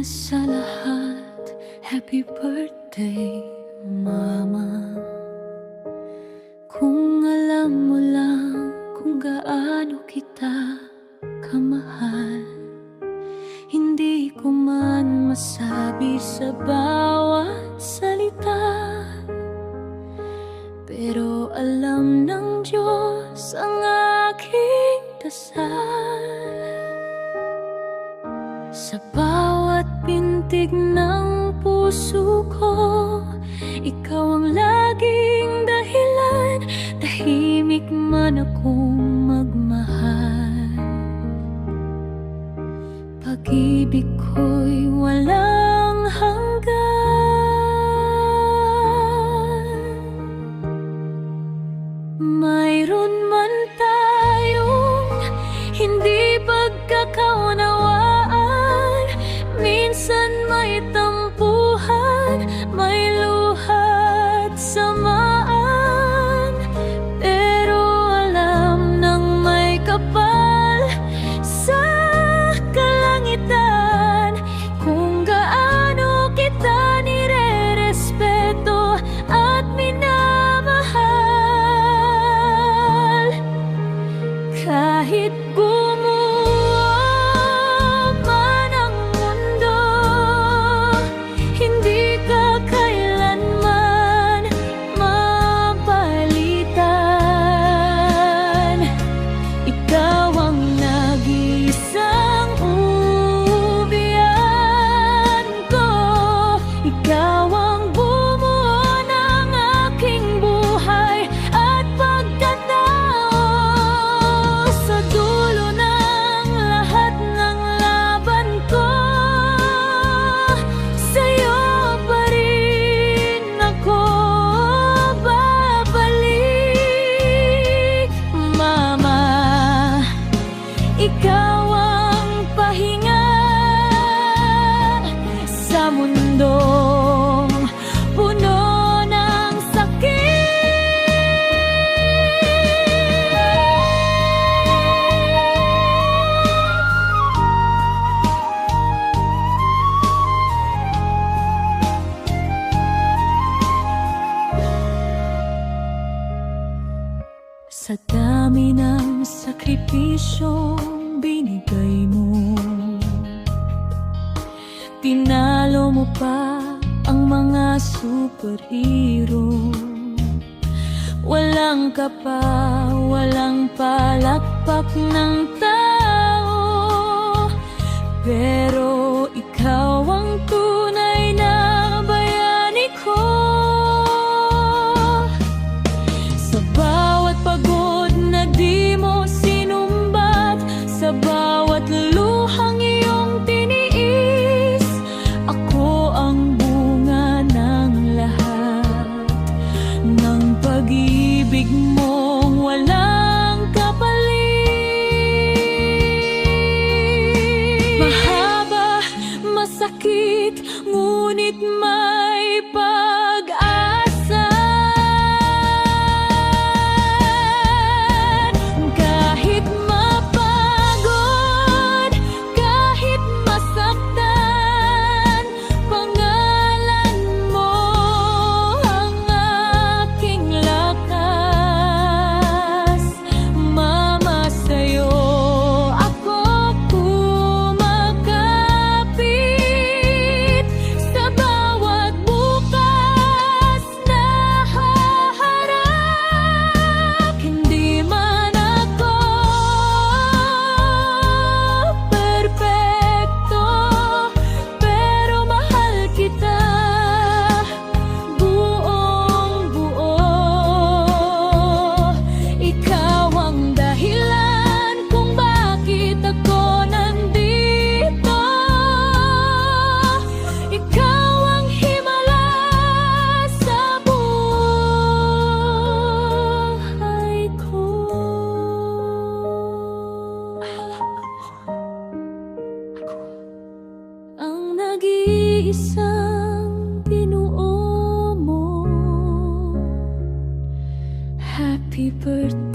sa lahat, happy birthday, Mama. Kung alam mo lang kung gaano kita kamahal, hindi ko man masabi sa bawat salita, pero alam ng Diyos ang aking dasal. Sa bawat pintig ng puso ko, ikaw ang laging dahilan. Tahimik man akong magmahal, pag-ibig ko'y walang hanggan. Mayroon man tayong hindi pagkakaunawaan, minsan may tampuhan, may luha't samaan, pero alam ng may kapal sa kalangitan kung gaano kita nire-respeto at minamahal. Kahit ikaw ang pahinga sa mundong puno ng sakit. Sa dami ng sakripisyong binigay mo, tinalo mo pa ang mga superhero. Walang kapa, walang palakpak ng tao, pero ikaw ang tunay na bayani ko. Sa bawat pagod na di mo sinumbat, sa bawat luhang iyong tiniis, ako ang bunga ng lahat ng pag-ibig mong walang kapalit. Mahaba, masakit, ngunit may pag-asa. Kahit mapagod, kahit masaktan, pangalan mo ang aking lakas. Mama, sa'yo ako kumakapit sa bawat bukas na haharap. Hindi man ako perpekto, pero mahal kita buong buo. Ikaw ang dahilan kung bakit ako nandito. Ikaw ang himala sa buhay ko. Ang nag-iisang binuo mo. Happy birthday.